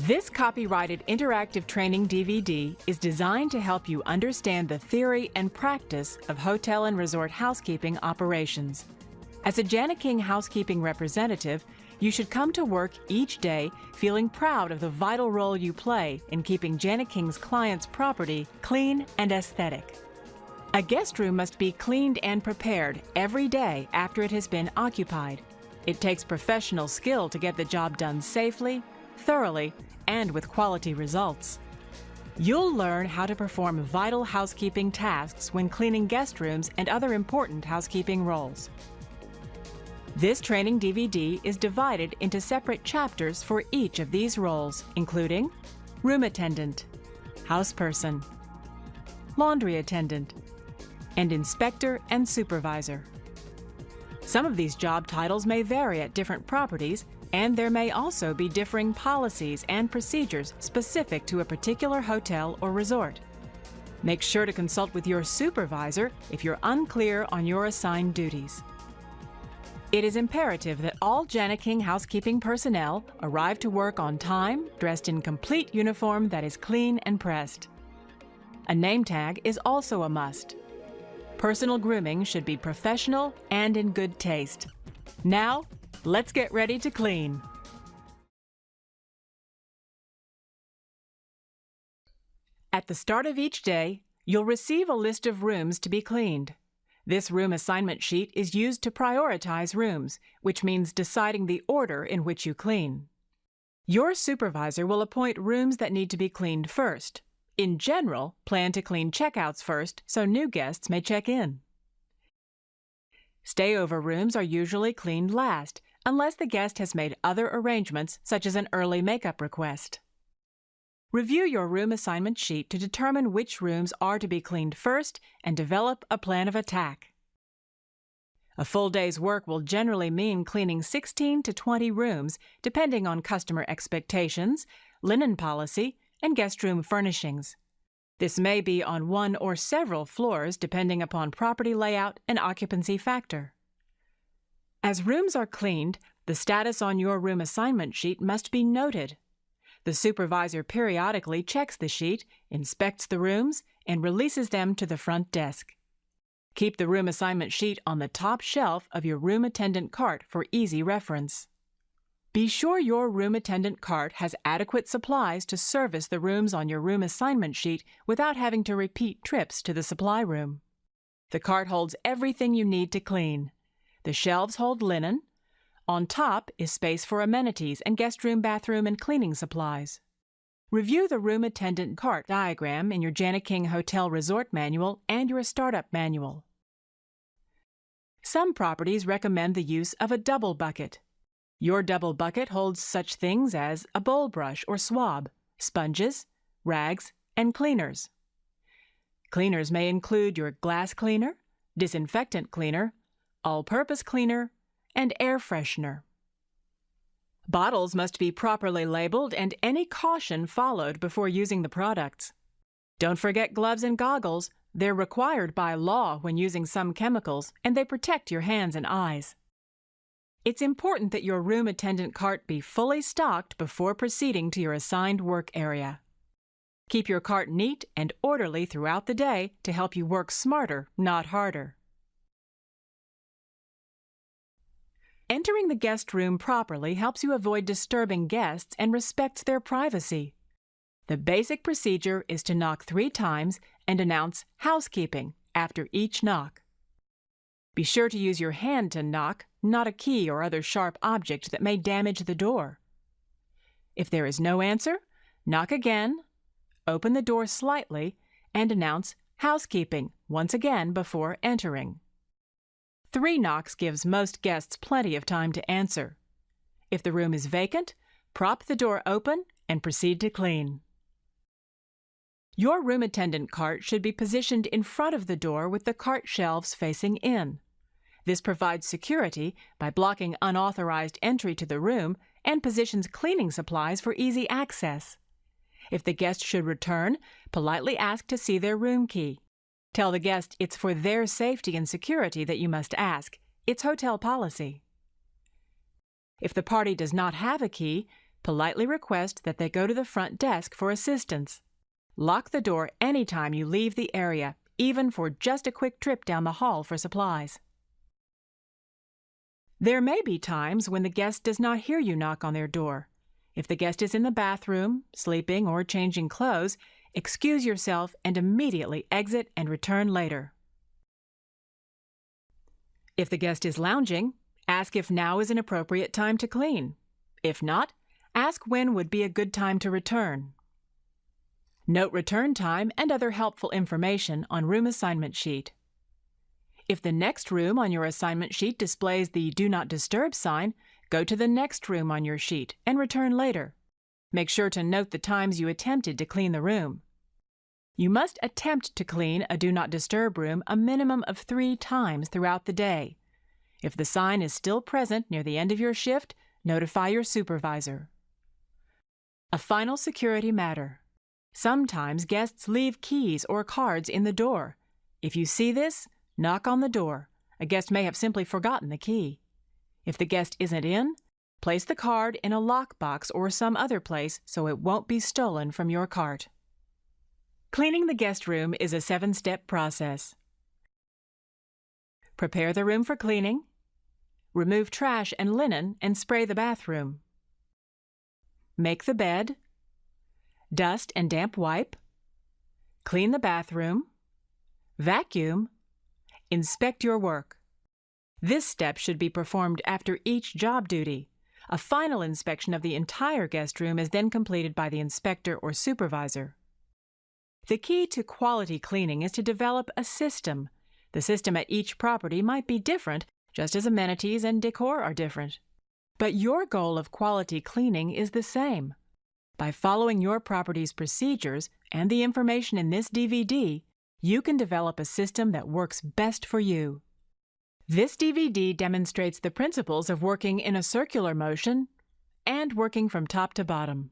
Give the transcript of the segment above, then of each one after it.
This copyrighted interactive training DVD is designed to help you understand the theory and practice of hotel and resort housekeeping operations. As a Jana King housekeeping representative, you should come to work each day feeling proud of the vital role you play in keeping Jana King's clients' property clean and aesthetic. A guest room must be cleaned and prepared every day after it has been occupied. It takes professional skill to get the job done safely, thoroughly, and with quality results. You'll learn how to perform vital housekeeping tasks when cleaning guest rooms and other important housekeeping roles. This training DVD is divided into separate chapters for each of these roles, including room attendant, houseperson, laundry attendant, and inspector and supervisor. Some of these job titles may vary at different properties, and there may also be differing policies and procedures specific to a particular hotel or resort. Make sure to consult with your supervisor if you're unclear on your assigned duties. It is imperative that all Jana King housekeeping personnel arrive to work on time, dressed in complete uniform that is clean and pressed. A name tag is also a must. Personal grooming should be professional and in good taste. Now, let's get ready to clean. At the start of each day, you'll receive a list of rooms to be cleaned. This room assignment sheet is used to prioritize rooms, which means deciding the order in which you clean. Your supervisor will appoint rooms that need to be cleaned first. In general, plan to clean checkouts first so new guests may check in. Stayover rooms are usually cleaned last, unless the guest has made other arrangements, such as an early makeup request. Review your room assignment sheet to determine which rooms are to be cleaned first and develop a plan of attack. A full day's work will generally mean cleaning 16 to 20 rooms, depending on customer expectations, linen policy, and guest room furnishings. This may be on one or several floors, depending upon property layout and occupancy factor. As rooms are cleaned, the status on your room assignment sheet must be noted. The supervisor periodically checks the sheet, inspects the rooms, and releases them to the front desk. Keep the room assignment sheet on the top shelf of your room attendant cart for easy reference. Be sure your room attendant cart has adequate supplies to service the rooms on your room assignment sheet without having to repeat trips to the supply room. The cart holds everything you need to clean. The shelves hold linen. On top is space for amenities and guest room, bathroom, and cleaning supplies. Review the room attendant cart diagram in your Jana King Hotel Resort Manual and your Startup Manual. Some properties recommend the use of a double bucket. Your double bucket holds such things as a bowl brush or swab, sponges, rags, and cleaners. Cleaners may include your glass cleaner, disinfectant cleaner, all-purpose cleaner, and air freshener. Bottles must be properly labeled and any caution followed before using the products. Don't forget gloves and goggles. They're required by law when using some chemicals, and they protect your hands and eyes. It's important that your room attendant cart be fully stocked before proceeding to your assigned work area. Keep your cart neat and orderly throughout the day to help you work smarter, not harder. Entering the guest room properly helps you avoid disturbing guests and respects their privacy. The basic procedure is to knock 3 times and announce housekeeping after each knock. Be sure to use your hand to knock, not a key or other sharp object that may damage the door. If there is no answer, knock again, open the door slightly, and announce housekeeping once again before entering. 3 knocks gives most guests plenty of time to answer. If the room is vacant, prop the door open and proceed to clean. Your room attendant cart should be positioned in front of the door with the cart shelves facing in. This provides security by blocking unauthorized entry to the room and positions cleaning supplies for easy access. If the guest should return, politely ask to see their room key. Tell the guest it's for their safety and security that you must ask. It's hotel policy. If the party does not have a key, Politely request that they go to the front desk for assistance. Lock the door anytime you leave the area, even for just a quick trip down the hall for supplies. There may be times when the guest does not hear you knock on their door. If the guest is in the bathroom, sleeping, or changing clothes, excuse yourself and immediately exit and return later. If the guest is lounging, ask if now is an appropriate time to clean. If not, ask when would be a good time to return. Note return time and other helpful information on room assignment sheet. If the next room on your assignment sheet displays the Do Not Disturb sign, go to the next room on your sheet and return later. Make sure to note the times you attempted to clean the room. You must attempt to clean a Do Not Disturb room a minimum of 3 times throughout the day. If the sign is still present near the end of your shift, notify your supervisor. A final security matter. Sometimes guests leave keys or cards in the door. If you see this, knock on the door. A guest may have simply forgotten the key. If the guest isn't in, place the card in a lockbox or some other place so it won't be stolen from your cart. Cleaning the guest room is a 7-step process. Prepare the room for cleaning. Remove trash and linen and spray the bathroom. Make the bed. Dust and damp wipe. Clean the bathroom. Vacuum. Inspect your work. This step should be performed after each job duty. A final inspection of the entire guest room is then completed by the inspector or supervisor. The key to quality cleaning is to develop a system. The system at each property might be different, just as amenities and decor are different. But your goal of quality cleaning is the same. By following your property's procedures and the information in this DVD, you can develop a system that works best for you. This DVD demonstrates the principles of working in a circular motion and working from top to bottom.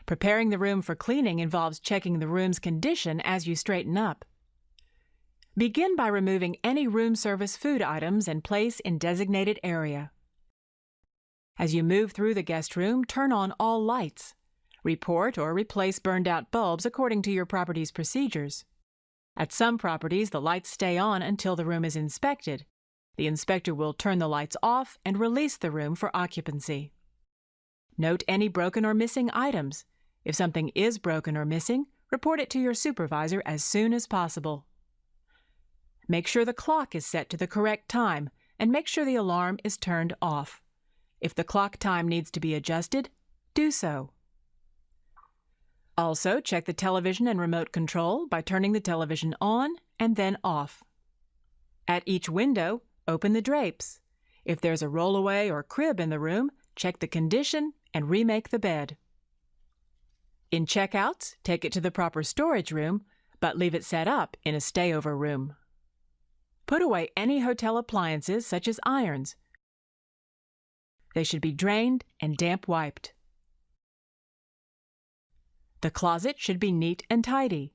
Preparing the room for cleaning involves checking the room's condition as you straighten up. Begin by removing any room service food items and place in designated area. As you move through the guest room, turn on all lights. Report or replace burned-out bulbs according to your property's procedures. At some properties, the lights stay on until the room is inspected. The inspector will turn the lights off and release the room for occupancy. Note any broken or missing items. If something is broken or missing, report it to your supervisor as soon as possible. Make sure the clock is set to the correct time and make sure the alarm is turned off. If the clock time needs to be adjusted, do so. Also, check the television and remote control by turning the television on and then off. At each window, open the drapes. If there's a rollaway or crib in the room, check the condition and remake the bed. In checkouts, take it to the proper storage room, but leave it set up in a stayover room. Put away any hotel appliances such as irons. They should be drained and damp wiped. The closet should be neat and tidy.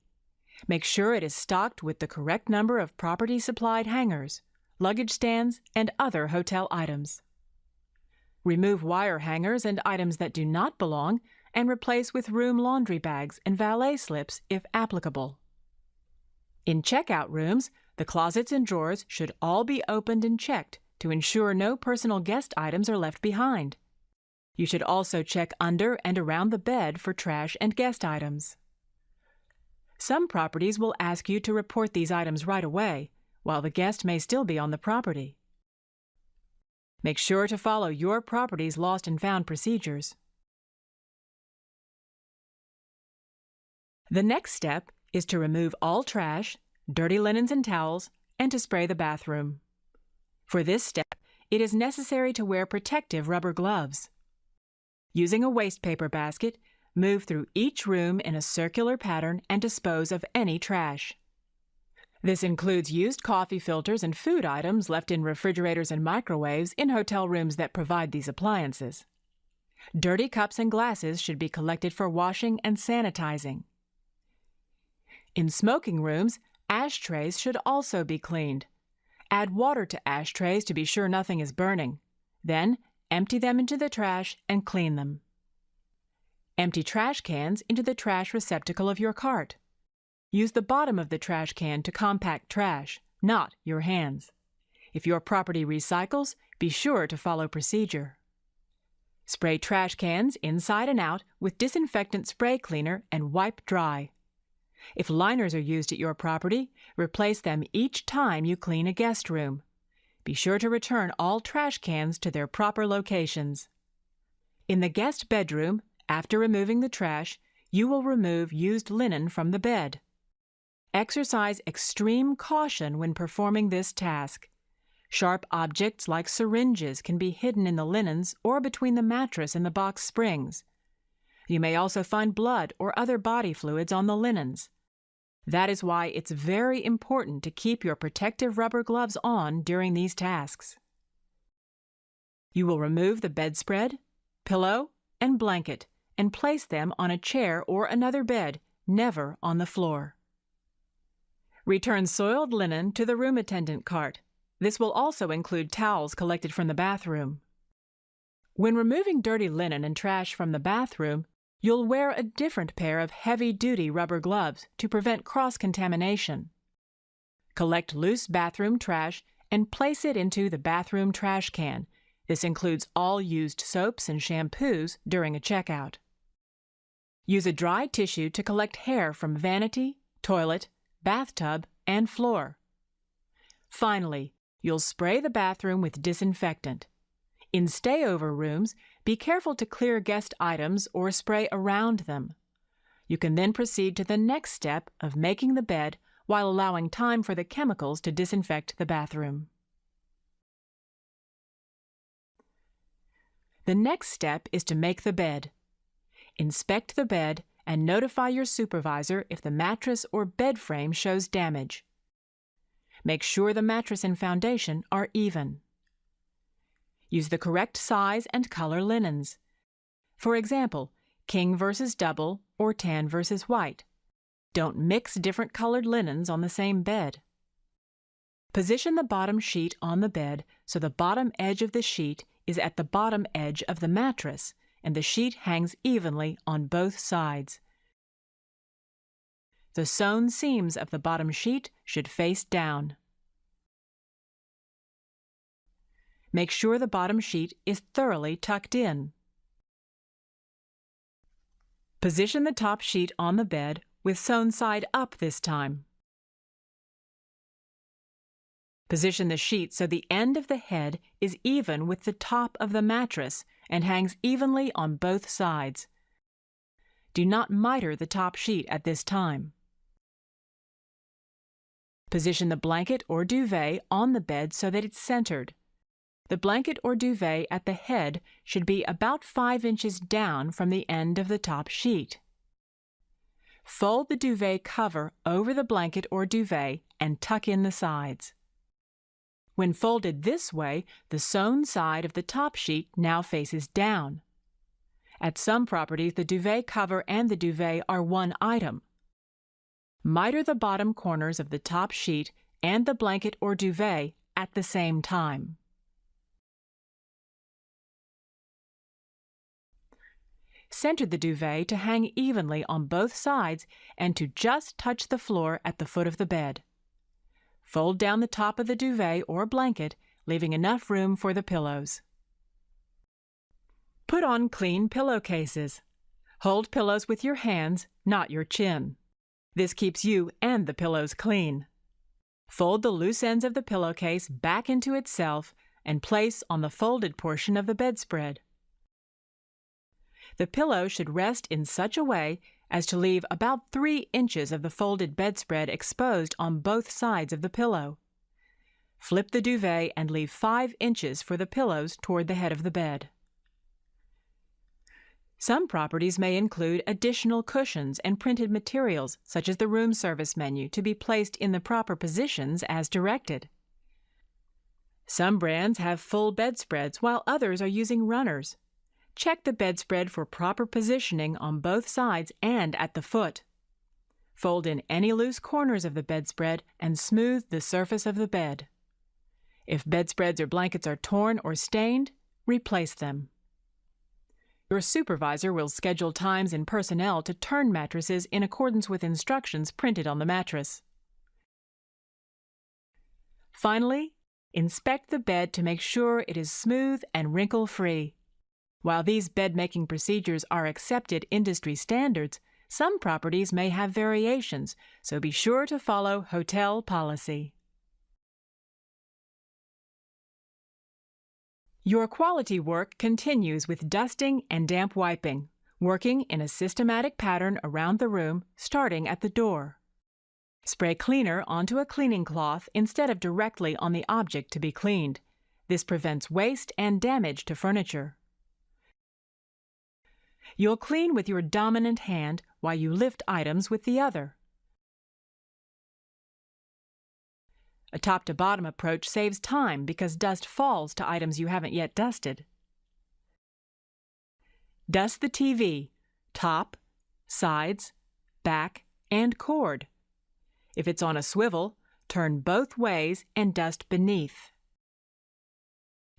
Make sure it is stocked with the correct number of property-supplied hangers, luggage stands, and other hotel items. Remove wire hangers and items that do not belong and replace with room laundry bags and valet slips if applicable. In checkout rooms, the closets and drawers should all be opened and checked to ensure no personal guest items are left behind. You should also check under and around the bed for trash and guest items. Some properties will ask you to report these items right away, while the guest may still be on the property. Make sure to follow your property's lost and found procedures. The next step is to remove all trash, dirty linens and towels, and to spray the bathroom. For this step, it is necessary to wear protective rubber gloves. Using a waste paper basket, move through each room in a circular pattern and dispose of any trash. This includes used coffee filters and food items left in refrigerators and microwaves in hotel rooms that provide these appliances. Dirty cups and glasses should be collected for washing and sanitizing. In smoking rooms, ashtrays should also be cleaned. Add water to ashtrays to be sure nothing is burning. Then, empty them into the trash and clean them. Empty trash cans into the trash receptacle of your cart. Use the bottom of the trash can to compact trash, not your hands. If your property recycles, be sure to follow procedure. Spray trash cans inside and out with disinfectant spray cleaner and wipe dry. If liners are used at your property, replace them each time you clean a guest room. Be sure to return all trash cans to their proper locations. In the guest bedroom, after removing the trash, you will remove used linen from the bed. Exercise extreme caution when performing this task. Sharp objects like syringes can be hidden in the linens or between the mattress and the box springs. You may also find blood or other body fluids on the linens. That is why it's very important to keep your protective rubber gloves on during these tasks. You will remove the bedspread, pillow, and blanket and place them on a chair or another bed, never on the floor. Return soiled linen to the room attendant cart. This will also include towels collected from the bathroom. When removing dirty linen and trash from the bathroom, you'll wear a different pair of heavy-duty rubber gloves to prevent cross-contamination. Collect loose bathroom trash and place it into the bathroom trash can. This includes all used soaps and shampoos during a checkout. Use a dry tissue to collect hair from vanity, toilet, bathtub, and floor. Finally, you'll spray the bathroom with disinfectant. In stayover rooms, be careful to clear guest items or spray around them. You can then proceed to the next step of making the bed while allowing time for the chemicals to disinfect the bathroom. The next step is to make the bed. Inspect the bed and notify your supervisor if the mattress or bed frame shows damage. Make sure the mattress and foundation are even. Use the correct size and color linens. For example, king versus double or tan versus white. Don't mix different colored linens on the same bed. Position the bottom sheet on the bed so the bottom edge of the sheet is at the bottom edge of the mattress and the sheet hangs evenly on both sides. The sewn seams of the bottom sheet should face down. Make sure the bottom sheet is thoroughly tucked in. Position the top sheet on the bed with sewn side up this time. Position the sheet so the end of the head is even with the top of the mattress and hangs evenly on both sides. Do not miter the top sheet at this time. Position the blanket or duvet on the bed so that it's centered. The blanket or duvet at the head should be about 5 inches down from the end of the top sheet. Fold the duvet cover over the blanket or duvet and tuck in the sides. When folded this way, the sewn side of the top sheet now faces down. At some properties, the duvet cover and the duvet are one item. Miter the bottom corners of the top sheet and the blanket or duvet at the same time. Center the duvet to hang evenly on both sides and to just touch the floor at the foot of the bed. Fold down the top of the duvet or blanket, leaving enough room for the pillows. Put on clean pillowcases. Hold pillows with your hands, not your chin. This keeps you and the pillows clean. Fold the loose ends of the pillowcase back into itself and place on the folded portion of the bedspread. The pillow should rest in such a way as to leave about 3 inches of the folded bedspread exposed on both sides of the pillow. Flip the duvet and leave 5 inches for the pillows toward the head of the bed. Some properties may include additional cushions and printed materials, such as the room service menu, to be placed in the proper positions as directed. Some brands have full bedspreads, while others are using runners. Check the bedspread for proper positioning on both sides and at the foot. Fold in any loose corners of the bedspread and smooth the surface of the bed. If bedspreads or blankets are torn or stained, replace them. Your supervisor will schedule times in personnel to turn mattresses in accordance with instructions printed on the mattress. Finally, inspect the bed to make sure it is smooth and wrinkle-free. While these bed-making procedures are accepted industry standards, some properties may have variations, so be sure to follow hotel policy. Your quality work continues with dusting and damp wiping, working in a systematic pattern around the room, starting at the door. Spray cleaner onto a cleaning cloth instead of directly on the object to be cleaned. This prevents waste and damage to furniture. You'll clean with your dominant hand while you lift items with the other. A top-to-bottom approach saves time because dust falls to items you haven't yet dusted. Dust the TV, top, sides, back, and cord. If it's on a swivel, turn both ways and dust beneath.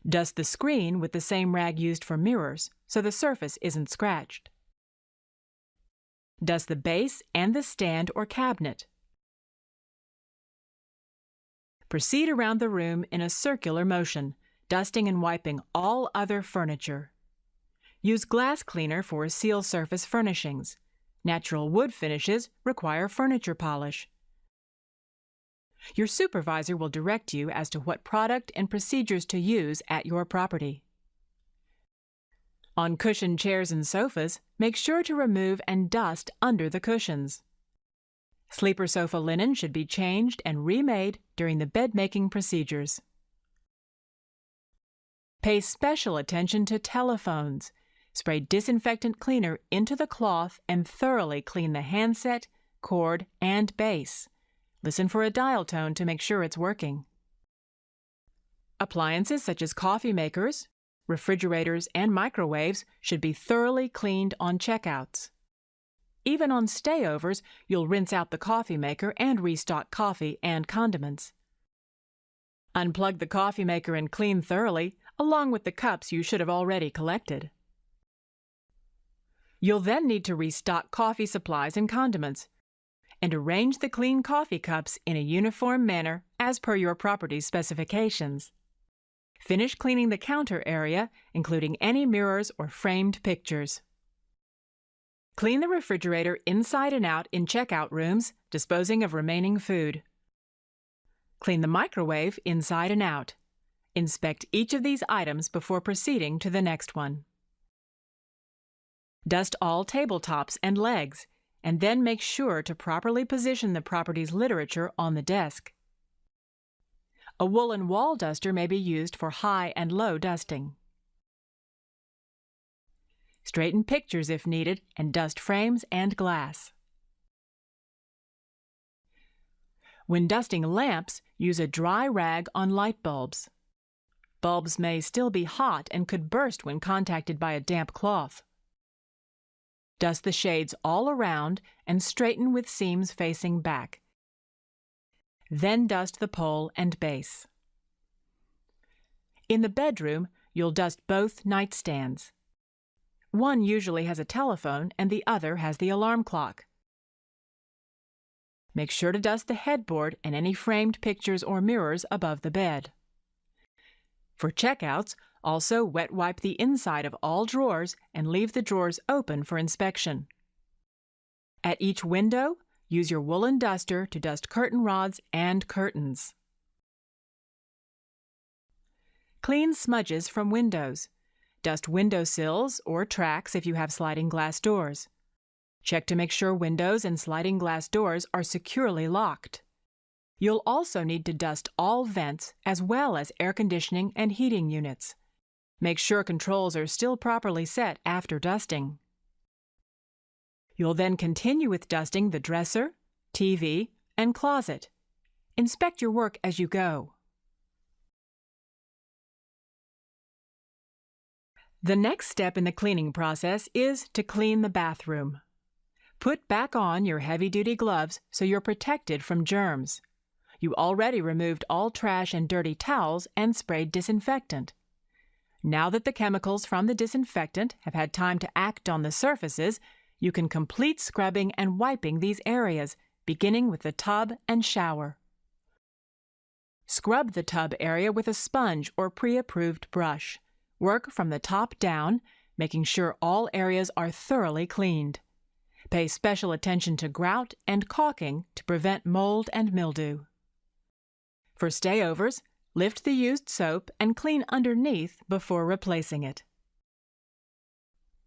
Dust the screen with the same rag used for mirrors, so the surface isn't scratched. Dust the base and the stand or cabinet. Proceed around the room in a circular motion, dusting and wiping all other furniture. Use glass cleaner for seal surface furnishings. Natural wood finishes require furniture polish. Your supervisor will direct you as to what product and procedures to use at your property. On cushioned chairs and sofas, make sure to remove and dust under the cushions. Sleeper sofa linen should be changed and remade during the bed-making procedures. Pay special attention to telephones. Spray disinfectant cleaner into the cloth and thoroughly clean the handset, cord, and base. Listen for a dial tone to make sure it's working. Appliances such as coffee makers, refrigerators, and microwaves should be thoroughly cleaned on checkouts. Even on stayovers, you'll rinse out the coffee maker and restock coffee and condiments. Unplug the coffee maker and clean thoroughly, along with the cups you should have already collected. You'll then need to restock coffee supplies and condiments, and arrange the clean coffee cups in a uniform manner as per your property's specifications. Finish cleaning the counter area, including any mirrors or framed pictures. Clean the refrigerator inside and out in checkout rooms, disposing of remaining food. Clean the microwave inside and out. Inspect each of these items before proceeding to the next one. Dust all tabletops and legs, and then make sure to properly position the property's literature on the desk. A woolen wall duster may be used for high and low dusting. Straighten pictures if needed and dust frames and glass. When dusting lamps, use a dry rag on light bulbs. Bulbs may still be hot and could burst when contacted by a damp cloth. Dust the shades all around and straighten with seams facing back. Then dust the pole and base. In the bedroom, you'll dust both nightstands. One usually has a telephone and the other has the alarm clock. Make sure to dust the headboard and any framed pictures or mirrors above the bed. For checkouts, also wet wipe the inside of all drawers and leave the drawers open for inspection. At each window, use your woolen duster to dust curtain rods and curtains. Clean smudges from windows. Dust window sills or tracks if you have sliding glass doors. Check to make sure windows and sliding glass doors are securely locked. You'll also need to dust all vents as well as air conditioning and heating units. Make sure controls are still properly set after dusting. You'll then continue with dusting the dresser, TV, and closet. Inspect your work as you go. The next step in the cleaning process is to clean the bathroom. Put back on your heavy-duty gloves so you're protected from germs. You already removed all trash and dirty towels and sprayed disinfectant. Now that the chemicals from the disinfectant have had time to act on the surfaces, you can complete scrubbing and wiping these areas, beginning with the tub and shower. Scrub the tub area with a sponge or pre-approved brush. Work from the top down, making sure all areas are thoroughly cleaned. Pay special attention to grout and caulking to prevent mold and mildew. For stayovers, lift the used soap and clean underneath before replacing it.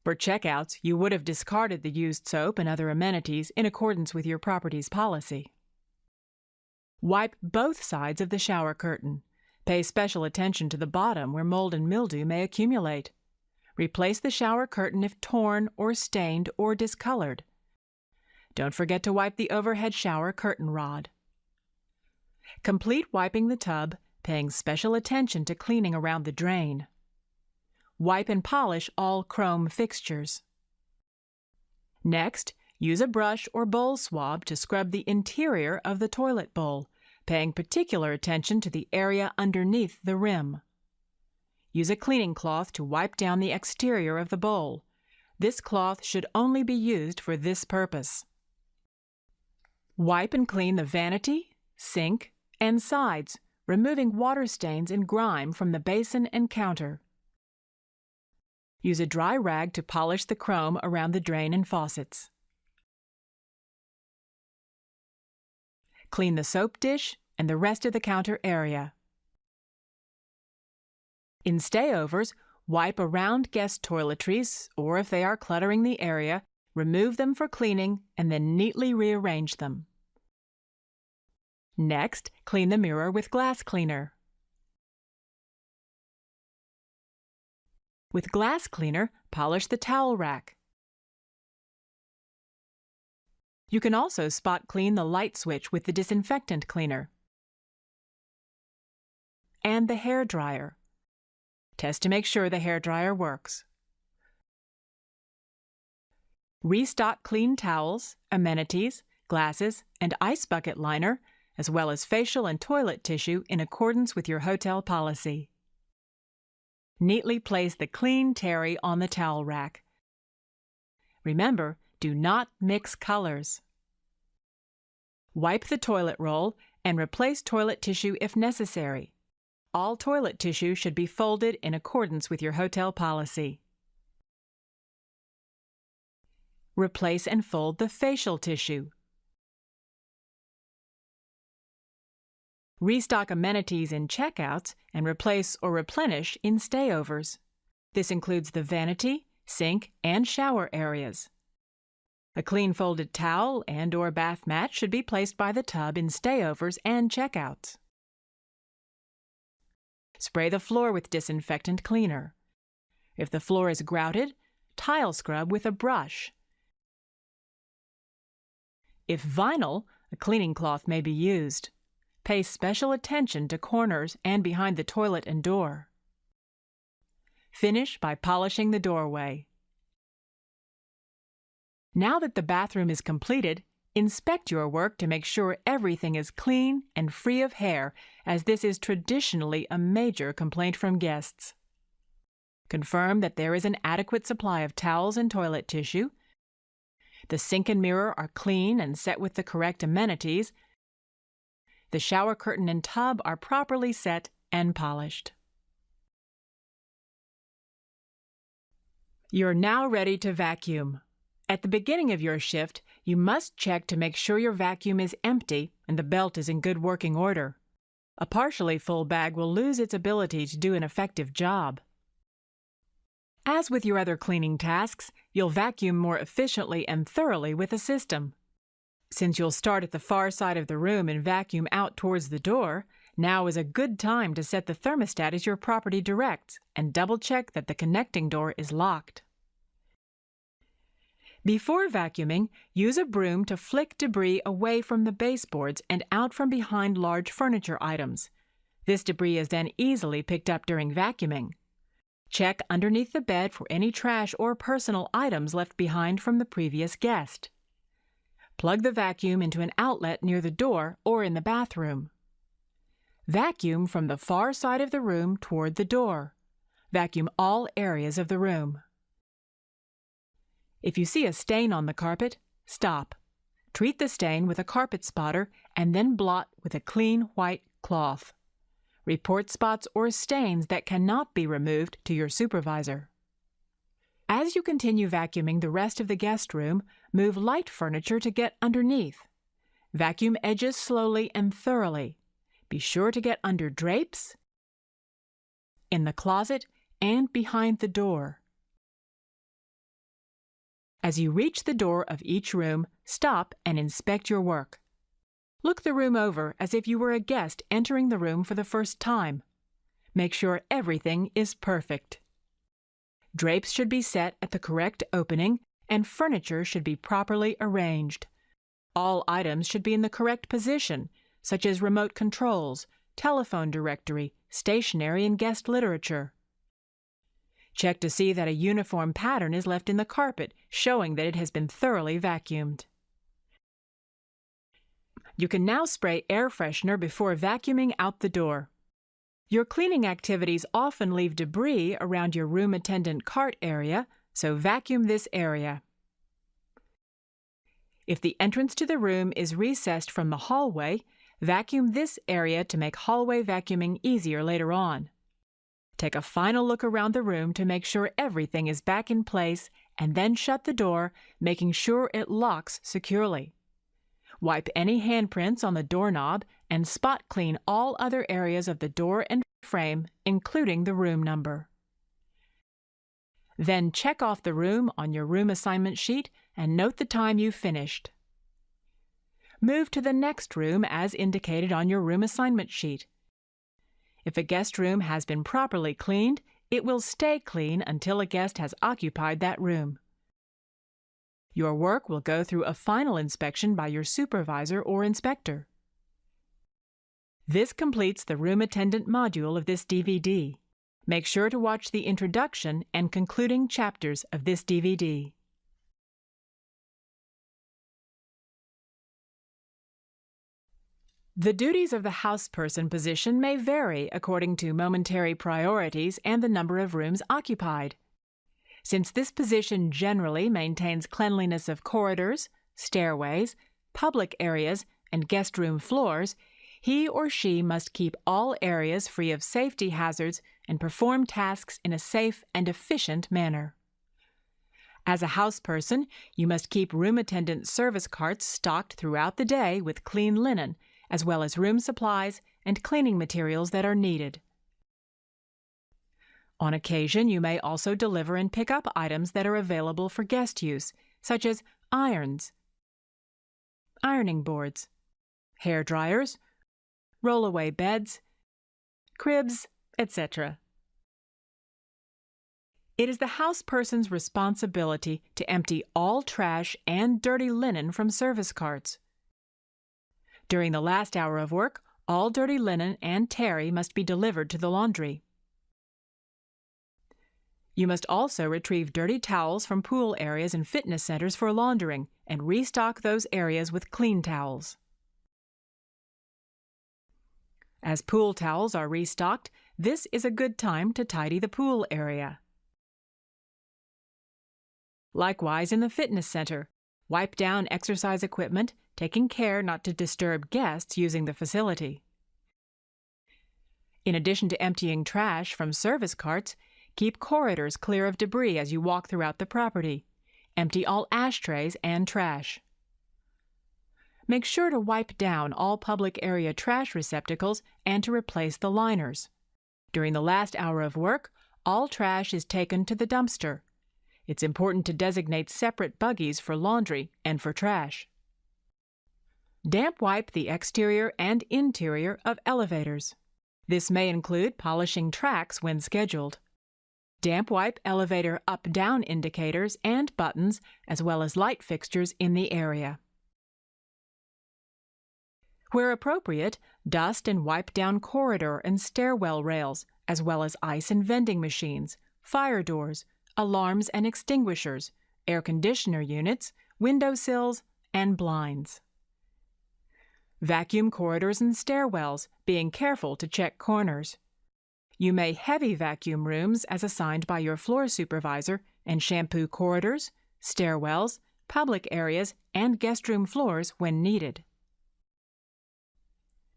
For checkouts, you would have discarded the used soap and other amenities in accordance with your property's policy. Wipe both sides of the shower curtain. Pay special attention to the bottom where mold and mildew may accumulate. Replace the shower curtain if torn or stained or discolored. Don't forget to wipe the overhead shower curtain rod. Complete wiping the tub, paying special attention to cleaning around the drain. Wipe and polish all chrome fixtures. Next, use a brush or bowl swab to scrub the interior of the toilet bowl, paying particular attention to the area underneath the rim. Use a cleaning cloth to wipe down the exterior of the bowl. This cloth should only be used for this purpose. Wipe and clean the vanity, sink, and sides, removing water stains and grime from the basin and counter. Use a dry rag to polish the chrome around the drain and faucets. Clean the soap dish and the rest of the counter area. In stayovers, wipe around guest toiletries, or if they are cluttering the area, remove them for cleaning and then neatly rearrange them. Next, clean the mirror with glass cleaner. With glass cleaner, polish the towel rack. You can also spot clean the light switch with the disinfectant cleaner. And the hair dryer. Test to make sure the hair dryer works. Restock clean towels, amenities, glasses, and ice bucket liner, as well as facial and toilet tissue in accordance with your hotel policy. Neatly place the clean terry on the towel rack. Remember, do not mix colors. Wipe the toilet roll and replace toilet tissue if necessary. All toilet tissue should be folded in accordance with your hotel policy. Replace and fold the facial tissue. Restock amenities in checkouts and replace or replenish in stayovers. This includes the vanity, sink, and shower areas. A clean folded towel and/or bath mat should be placed by the tub in stayovers and checkouts. Spray the floor with disinfectant cleaner. If the floor is grouted, tile scrub with a brush. If vinyl, a cleaning cloth may be used. Pay special attention to corners and behind the toilet and door. Finish by polishing the doorway. Now that the bathroom is completed, inspect your work to make sure everything is clean and free of hair, as this is traditionally a major complaint from guests. Confirm that there is an adequate supply of towels and toilet tissue. The sink and mirror are clean and set with the correct amenities. The shower curtain and tub are properly set and polished. You're now ready to vacuum. At the beginning of your shift, you must check to make sure your vacuum is empty and the belt is in good working order. A partially full bag will lose its ability to do an effective job. As with your other cleaning tasks, you'll vacuum more efficiently and thoroughly with a system. Since you'll start at the far side of the room and vacuum out towards the door, now is a good time to set the thermostat as your property directs and double-check that the connecting door is locked. Before vacuuming, use a broom to flick debris away from the baseboards and out from behind large furniture items. This debris is then easily picked up during vacuuming. Check underneath the bed for any trash or personal items left behind from the previous guest. Plug the vacuum into an outlet near the door or in the bathroom. Vacuum from the far side of the room toward the door. Vacuum all areas of the room. If you see a stain on the carpet, stop. Treat the stain with a carpet spotter and then blot with a clean white cloth. Report spots or stains that cannot be removed to your supervisor. As you continue vacuuming the rest of the guest room, move light furniture to get underneath. Vacuum edges slowly and thoroughly. Be sure to get under drapes, in the closet, and behind the door. As you reach the door of each room, stop and inspect your work. Look the room over as if you were a guest entering the room for the first time. Make sure everything is perfect. Drapes should be set at the correct opening, and furniture should be properly arranged. All items should be in the correct position, such as remote controls, telephone directory, stationery, and guest literature. Check to see that a uniform pattern is left in the carpet, showing that it has been thoroughly vacuumed. You can now spray air freshener before vacuuming out the door. Your cleaning activities often leave debris around your room attendant cart area, so vacuum this area. If the entrance to the room is recessed from the hallway, vacuum this area to make hallway vacuuming easier later on. Take a final look around the room to make sure everything is back in place, and then shut the door, making sure it locks securely. Wipe any handprints on the doorknob and spot clean all other areas of the door and frame, including the room number. Then check off the room on your room assignment sheet and note the time you finished. Move to the next room as indicated on your room assignment sheet. If a guest room has been properly cleaned, it will stay clean until a guest has occupied that room. Your work will go through a final inspection by your supervisor or inspector. This completes the room attendant module of this DVD. Make sure to watch the introduction and concluding chapters of this DVD. The duties of the houseperson position may vary according to momentary priorities and the number of rooms occupied. Since this position generally maintains cleanliness of corridors, stairways, public areas, and guest room floors, he or she must keep all areas free of safety hazards and perform tasks in a safe and efficient manner. As a houseperson, you must keep room attendant service carts stocked throughout the day with clean linen, as well as room supplies and cleaning materials that are needed. On occasion, you may also deliver and pick up items that are available for guest use, such as irons, ironing boards, hair dryers, rollaway beds, cribs, etc. It is the houseperson's responsibility to empty all trash and dirty linen from service carts. During the last hour of work, all dirty linen and terry must be delivered to the laundry. You must also retrieve dirty towels from pool areas and fitness centers for laundering and restock those areas with clean towels. As pool towels are restocked, this is a good time to tidy the pool area. Likewise, in the fitness center, wipe down exercise equipment, taking care not to disturb guests using the facility. In addition to emptying trash from service carts, keep corridors clear of debris as you walk throughout the property. Empty all ashtrays and trash. Make sure to wipe down all public area trash receptacles and to replace the liners. During the last hour of work, all trash is taken to the dumpster. It's important to designate separate buggies for laundry and for trash. Damp wipe the exterior and interior of elevators. This may include polishing tracks when scheduled. Damp wipe elevator up-down indicators and buttons, as well as light fixtures in the area. Where appropriate, dust and wipe down corridor and stairwell rails, as well as ice and vending machines, fire doors, alarms and extinguishers, air conditioner units, windowsills, and blinds. Vacuum corridors and stairwells, being careful to check corners. You may heavy vacuum rooms as assigned by your floor supervisor and shampoo corridors, stairwells, public areas, and guest room floors when needed.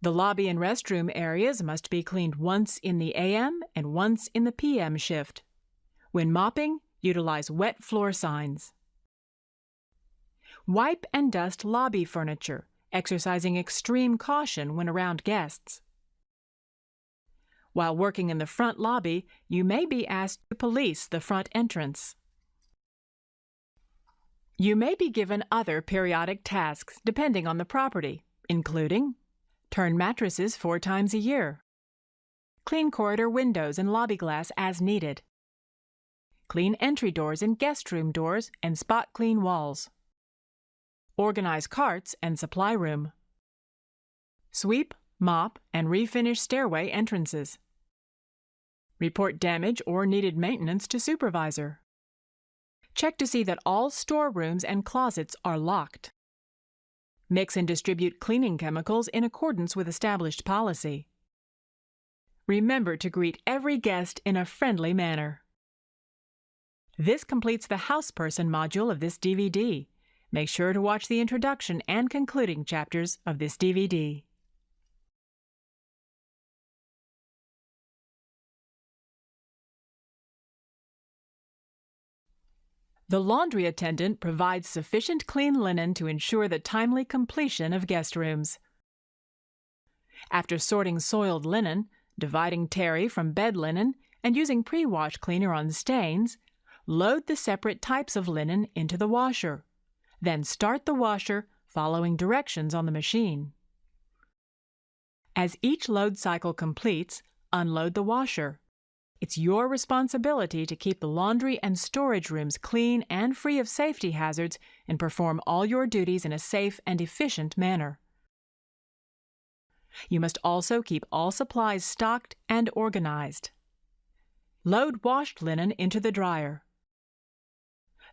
The lobby and restroom areas must be cleaned once in the AM and once in the PM shift. When mopping, utilize wet floor signs. Wipe and dust lobby furniture, exercising extreme caution when around guests. While working in the front lobby, you may be asked to police the front entrance. You may be given other periodic tasks depending on the property, including turn mattresses 4 times a year, clean corridor windows and lobby glass as needed, clean entry doors and guest room doors and spot clean walls, organize carts and supply room, sweep, mop, and refinish stairway entrances, report damage or needed maintenance to supervisor, check to see that all storerooms and closets are locked, mix and distribute cleaning chemicals in accordance with established policy. Remember to greet every guest in a friendly manner. This completes the House Person module of this DVD. Make sure to watch the introduction and concluding chapters of this DVD. The laundry attendant provides sufficient clean linen to ensure the timely completion of guest rooms. After sorting soiled linen, dividing terry from bed linen, and using pre-wash cleaner on stains, load the separate types of linen into the washer. Then start the washer, following directions on the machine. As each load cycle completes, unload the washer. It's your responsibility to keep the laundry and storage rooms clean and free of safety hazards and perform all your duties in a safe and efficient manner. You must also keep all supplies stocked and organized. Load washed linen into the dryer.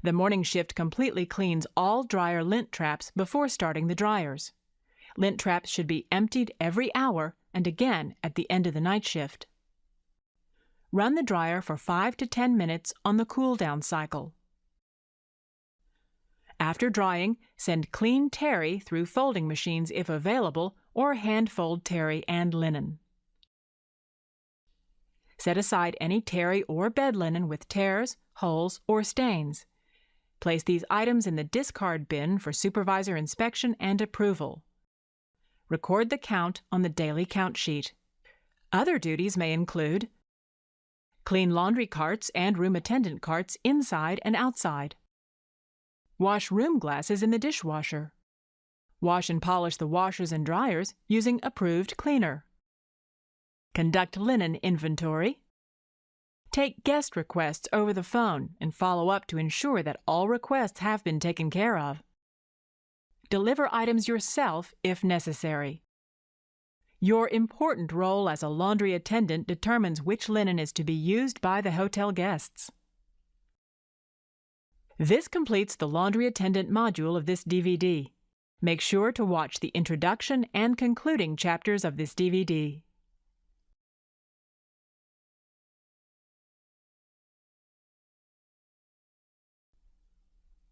The morning shift completely cleans all dryer lint traps before starting the dryers. Lint traps should be emptied every hour and again at the end of the night shift. Run the dryer for 5 to 10 minutes on the cool-down cycle. After drying, send clean terry through folding machines if available, or hand-fold terry and linen. Set aside any terry or bed linen with tears, holes, or stains. Place these items in the discard bin for supervisor inspection and approval. Record the count on the daily count sheet. Other duties may include clean laundry carts and room attendant carts inside and outside. Wash room glasses in the dishwasher. Wash and polish the washers and dryers using approved cleaner. Conduct linen inventory. Take guest requests over the phone and follow up to ensure that all requests have been taken care of. Deliver items yourself if necessary. Your important role as a laundry attendant determines which linen is to be used by the hotel guests. This completes the laundry attendant module of this DVD. Make sure to watch the introduction and concluding chapters of this DVD.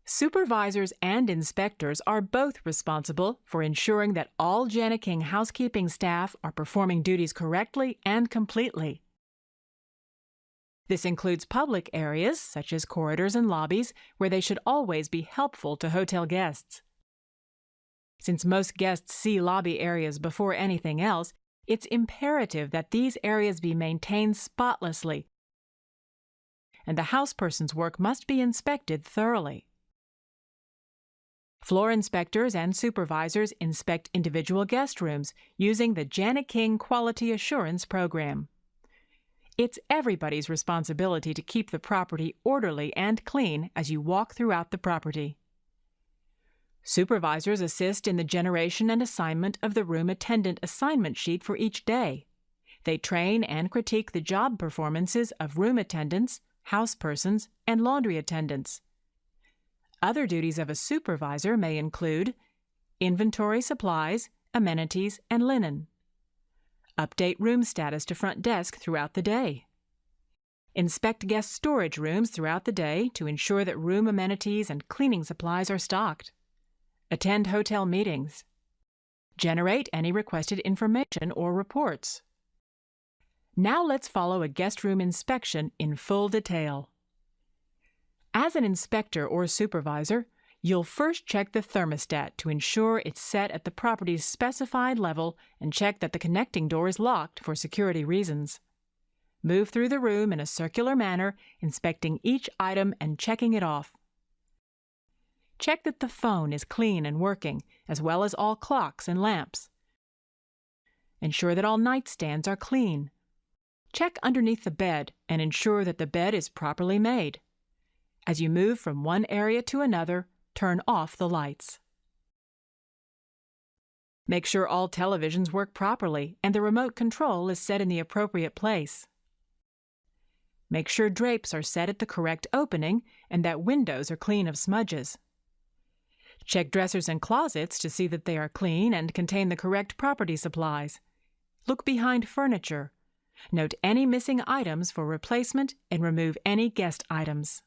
Supervisors and inspectors are both responsible for ensuring that all Jani-King housekeeping staff are performing duties correctly and completely. This includes public areas, such as corridors and lobbies, where they should always be helpful to hotel guests. Since most guests see lobby areas before anything else, it's imperative that these areas be maintained spotlessly, and the houseperson's work must be inspected thoroughly. Floor inspectors and supervisors inspect individual guest rooms using the Jani-King Quality Assurance Program. It's everybody's responsibility to keep the property orderly and clean as you walk throughout the property. Supervisors assist in the generation and assignment of the room attendant assignment sheet for each day. They train and critique the job performances of room attendants, housepersons, and laundry attendants. Other duties of a supervisor may include inventory supplies, amenities, and linen. Update room status to front desk throughout the day. Inspect guest storage rooms throughout the day to ensure that room amenities and cleaning supplies are stocked. Attend hotel meetings. Generate any requested information or reports. Now let's follow a guest room inspection in full detail. As an inspector or supervisor, you'll first check the thermostat to ensure it's set at the property's specified level and check that the connecting door is locked for security reasons. Move through the room in a circular manner, inspecting each item and checking it off. Check that the phone is clean and working, as well as all clocks and lamps. Ensure that all nightstands are clean. Check underneath the bed and ensure that the bed is properly made. As you move from one area to another, turn off the lights. Make sure all televisions work properly and the remote control is set in the appropriate place. Make sure drapes are set at the correct opening and that windows are clean of smudges. Check dressers and closets to see that they are clean and contain the correct property supplies. Look behind furniture. Note any missing items for replacement and remove any guest items.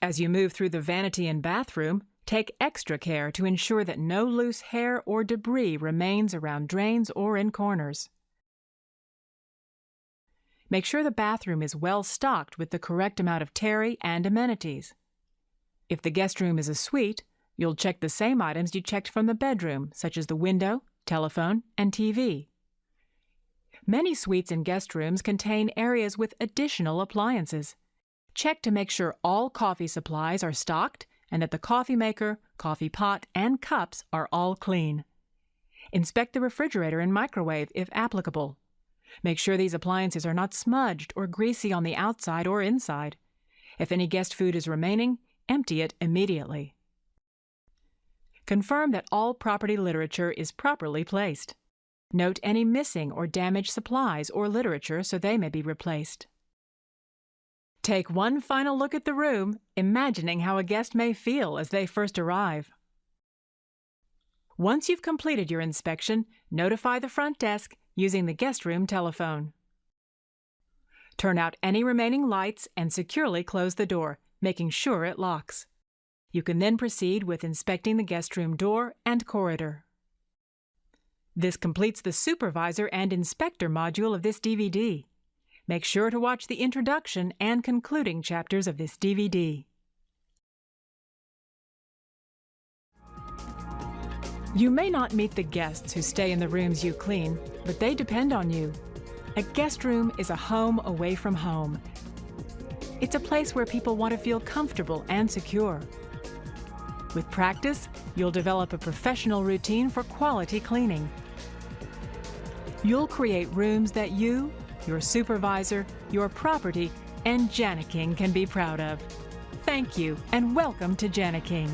As you move through the vanity and bathroom, take extra care to ensure that no loose hair or debris remains around drains or in corners. Make sure the bathroom is well stocked with the correct amount of terry and amenities. If the guest room is a suite, you'll check the same items you checked from the bedroom, such as the window, telephone, and TV. Many suites and guest rooms contain areas with additional appliances. Check to make sure all coffee supplies are stocked and that the coffee maker, coffee pot, and cups are all clean. Inspect the refrigerator and microwave if applicable. Make sure these appliances are not smudged or greasy on the outside or inside. If any guest food is remaining, empty it immediately. Confirm that all property literature is properly placed. Note any missing or damaged supplies or literature so they may be replaced. Take one final look at the room, imagining how a guest may feel as they first arrive. Once you've completed your inspection, notify the front desk using the guest room telephone. Turn out any remaining lights and securely close the door, making sure it locks. You can then proceed with inspecting the guest room door and corridor. This completes the Supervisor and Inspector module of this DVD. Make sure to watch the introduction and concluding chapters of this DVD. You may not meet the guests who stay in the rooms you clean, but they depend on you. A guest room is a home away from home. It's a place where people want to feel comfortable and secure. With practice, you'll develop a professional routine for quality cleaning. You'll create rooms that you, your supervisor, your property, and Janiking can be proud of. Thank you, and welcome to Janiking.